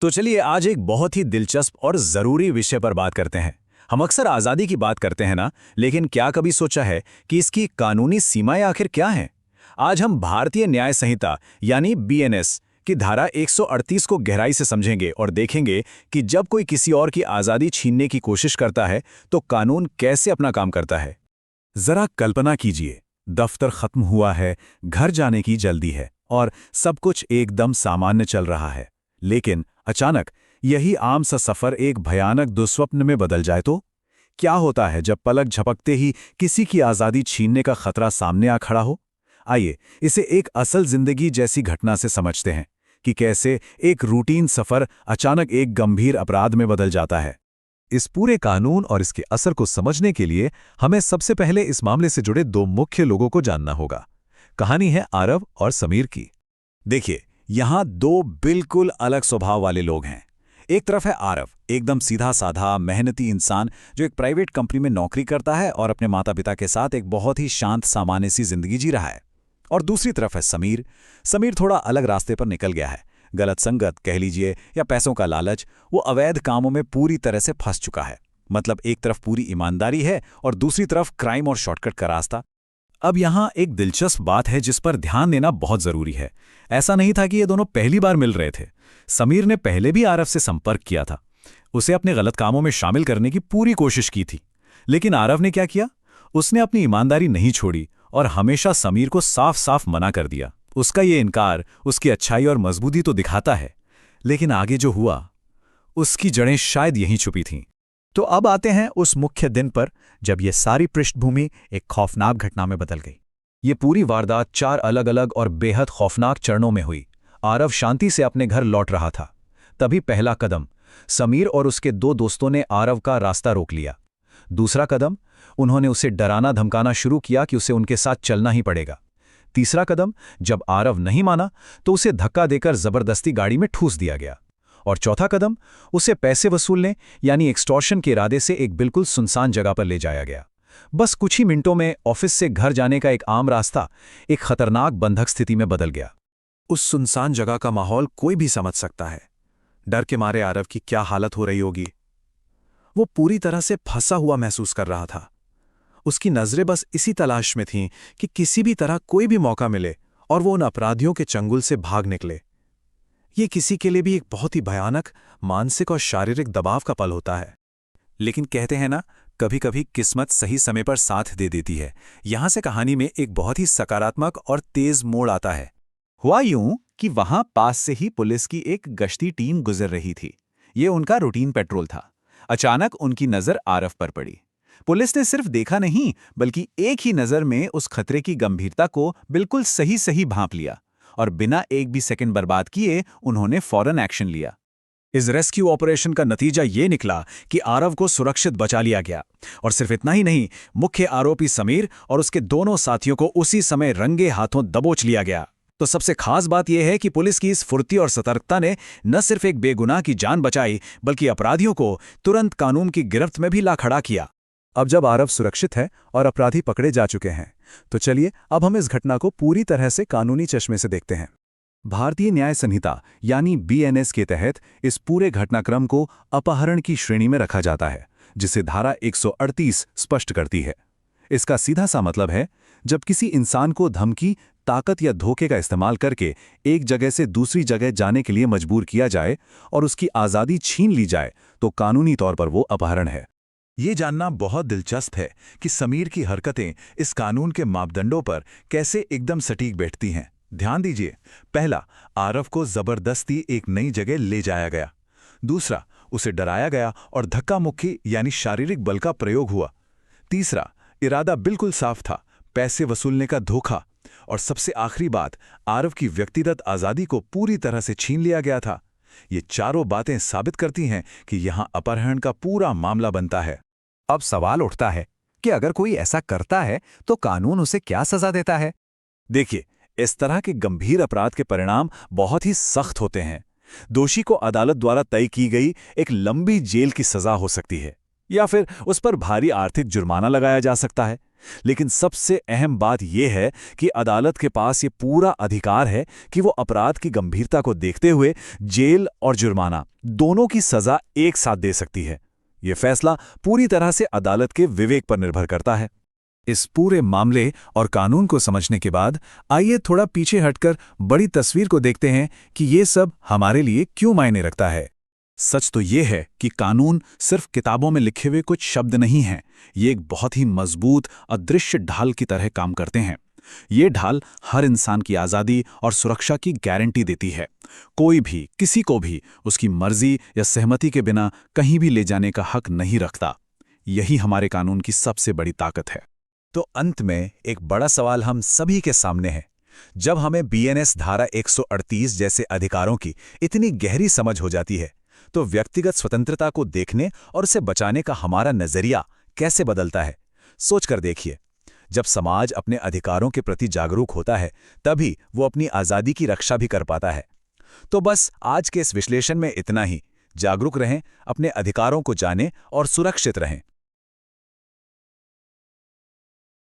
तो चलिए आज एक बहुत ही दिलचस्प और ज़रूरी विषय पर बात करते हैं। हम अक्सर आज़ादी की बात करते हैं ना, लेकिन क्या कभी सोचा है कि इसकी कानूनी सीमाएं आखिर क्या हैं? आज हम भारतीय न्याय संहिता यानी बीएनएस की धारा 138 को गहराई से समझेंगे और देखेंगे कि जब कोई किसी और की आज़ादी छीनने की कोशिश करता है तो कानून कैसे अपना काम करता है। जरा कल्पना कीजिए, दफ्तर खत्म हुआ है, घर जाने की जल्दी है और सब कुछ एकदम सामान्य चल रहा है। लेकिन अचानक यही आम सा सफर एक भयानक दुस्वप्न में बदल जाए तो क्या होता है जब पलक झपकते ही किसी की आज़ादी छीनने का खतरा सामने आ खड़ा हो। आइए इसे एक असल जिंदगी जैसी घटना से समझते हैं कि कैसे एक रूटीन सफर अचानक एक गंभीर अपराध में बदल जाता है। इस पूरे कानून और इसके असर को समझने के लिए हमें सबसे पहले इस मामले से जुड़े दो मुख्य लोगों को जानना होगा। कहानी है आरव और समीर की। देखिए, यहाँ दो बिल्कुल अलग स्वभाव वाले लोग हैं। एक तरफ है आरव, एकदम सीधा साधा मेहनती इंसान जो एक प्राइवेट कंपनी में नौकरी करता है और अपने माता पिता के साथ एक बहुत ही शांत सामान्य सी जिंदगी जी रहा है। और दूसरी तरफ है समीर। समीर थोड़ा अलग रास्ते पर निकल गया है। गलत संगत कह लीजिए या पैसों का लालच, वो अवैध कामों में पूरी तरह से फंस चुका है। मतलब एक तरफ पूरी ईमानदारी है और दूसरी तरफ क्राइम और शॉर्टकट का रास्ता। अब यहाँ एक दिलचस्प बात है जिस पर ध्यान देना बहुत जरूरी है। ऐसा नहीं था कि ये दोनों पहली बार मिल रहे थे। समीर ने पहले भी आरव से संपर्क किया था, उसे अपने गलत कामों में शामिल करने की पूरी कोशिश की थी। लेकिन आरव ने क्या किया, उसने अपनी ईमानदारी नहीं छोड़ी और हमेशा समीर को साफ साफ मना कर दिया। उसका ये इनकार उसकी अच्छाई और मजबूती तो दिखाता है, लेकिन आगे जो हुआ उसकी जड़ें शायद यहीं छुपी थीं। तो अब आते हैं उस मुख्य दिन पर जब यह सारी पृष्ठभूमि एक खौफनाक घटना में बदल गई। ये पूरी वारदात 4 अलग अलग और बेहद खौफनाक चरणों में हुई। आरव शांति से अपने घर लौट रहा था। तभी पहला कदम, समीर और उसके 2 दोस्तों ने आरव का रास्ता रोक लिया। दूसरा कदम, उन्होंने उसे डराना धमकाना शुरू किया कि उसे उनके साथ चलना ही पड़ेगा। तीसरा कदम, जब आरव नहीं माना तो उसे धक्का देकर जबरदस्ती गाड़ी में ठूस दिया गया। और चौथा कदम, उसे पैसे वसूलने यानी एक्सटॉर्शन के इरादे से एक बिल्कुल सुनसान जगह पर ले जाया गया। बस कुछ ही मिनटों में ऑफिस से घर जाने का एक आम रास्ता एक खतरनाक बंधक स्थिति में बदल गया। उस सुनसान जगह का माहौल कोई भी समझ सकता है। डर के मारे आरव की क्या हालत हो रही होगी। वो पूरी तरह से फंसा हुआ महसूस कर रहा था। उसकी नजरें बस इसी तलाश में थीं कि किसी भी तरह कोई भी मौका मिले और वो उन अपराधियों के चंगुल से भाग निकले। ये किसी के लिए भी एक बहुत ही भयानक मानसिक और शारीरिक दबाव का पल होता है। लेकिन कहते हैं ना, कभी कभी किस्मत सही समय पर साथ दे देती है। यहां से कहानी में एक बहुत ही सकारात्मक और तेज मोड़ आता है। हुआ यूं कि वहां पास से ही पुलिस की एक गश्ती टीम गुजर रही थी। ये उनका रूटीन पेट्रोल था। अचानक उनकी नजर आरव पर पड़ी। पुलिस ने सिर्फ देखा नहीं, बल्कि एक ही नजर में उस खतरे की गंभीरता को बिल्कुल सही सही भांप लिया और बिना एक भी सेकंड बर्बाद किए उन्होंने फौरन एक्शन लिया। इस रेस्क्यू ऑपरेशन का नतीजा ये निकला कि आरव को सुरक्षित बचा लिया गया। और सिर्फ इतना ही नहीं, मुख्य आरोपी समीर और उसके दोनों साथियों को उसी समय रंगे हाथों दबोच लिया गया। तो सबसे खास बात यह है कि पुलिस की इस फुर्ती और सतर्कता ने न सिर्फ एक बेगुनाह की जान बचाई, बल्कि अपराधियों को तुरंत कानून की गिरफ्त में भी ला खड़ा किया। अब जब आरव सुरक्षित है और अपराधी पकड़े जा चुके हैं, तो चलिए अब हम इस घटना को पूरी तरह से कानूनी चश्मे से देखते हैं। भारतीय न्याय संहिता यानी बीएनएस के तहत इस पूरे घटनाक्रम को अपहरण की श्रेणी में रखा जाता है, जिसे धारा 138 स्पष्ट करती है। इसका सीधा सा मतलब है, जब किसी इंसान को धमकी, ताकत या धोखे का इस्तेमाल करके एक जगह से दूसरी जगह जाने के लिए मजबूर किया जाए और उसकी आज़ादी छीन ली जाए, तो कानूनी तौर पर वो अपहरण है। ये जानना बहुत दिलचस्प है कि समीर की हरकतें इस कानून के मापदंडों पर कैसे एकदम सटीक बैठती हैं। ध्यान दीजिए, पहला, आरव को जबरदस्ती एक नई जगह ले जाया गया। दूसरा, उसे डराया गया और धक्का मुक्की यानी शारीरिक बल का प्रयोग हुआ। तीसरा, इरादा बिल्कुल साफ था, पैसे वसूलने का धोखा। और सबसे आखिरी बात, आरव की व्यक्तिगत आज़ादी को पूरी तरह से छीन लिया गया था। ये चारों बातें साबित करती हैं कि यहाँ अपहरण का पूरा मामला बनता है। अब सवाल उठता है कि अगर कोई ऐसा करता है तो कानून उसे क्या सजा देता है। देखिए, इस तरह के गंभीर अपराध के परिणाम बहुत ही सख्त होते हैं। दोषी को अदालत द्वारा तय की गई एक लंबी जेल की सजा हो सकती है, या फिर उस पर भारी आर्थिक जुर्माना लगाया जा सकता है, लेकिन सबसे अहम बात यह है कि अदालत के पास ये पूरा अधिकार है कि वो अपराध की गंभीरता को देखते हुए जेल और जुर्माना दोनों की सजा एक साथ दे सकती है। ये फैसला पूरी तरह से अदालत के विवेक पर निर्भर करता है। इस पूरे मामले और कानून को समझने के बाद आइए थोड़ा पीछे हटकर बड़ी तस्वीर को देखते हैं कि ये सब हमारे लिए क्यों मायने रखता है। सच तो ये है कि कानून सिर्फ किताबों में लिखे हुए कुछ शब्द नहीं हैं, ये एक बहुत ही मजबूत अदृश्य ढाल की तरह काम करते हैं। ये ढाल हर इंसान की आज़ादी और सुरक्षा की गारंटी देती है। कोई भी किसी को भी उसकी मर्जी या सहमति के बिना कहीं भी ले जाने का हक नहीं रखता। यही हमारे कानून की सबसे बड़ी ताकत है। तो अंत में एक बड़ा सवाल हम सभी के सामने है। जब हमें बीएनएस धारा 138 जैसे अधिकारों की इतनी गहरी समझ हो जाती है, तो व्यक्तिगत स्वतंत्रता को देखने और उसे बचाने का हमारा नजरिया कैसे बदलता है, सोचकर देखिए। जब समाज अपने अधिकारों के प्रति जागरूक होता है, तभी वो अपनी आज़ादी की रक्षा भी कर पाता है। तो बस आज के इस विश्लेषण में इतना ही। जागरूक रहें, अपने अधिकारों को जानें और सुरक्षित रहें।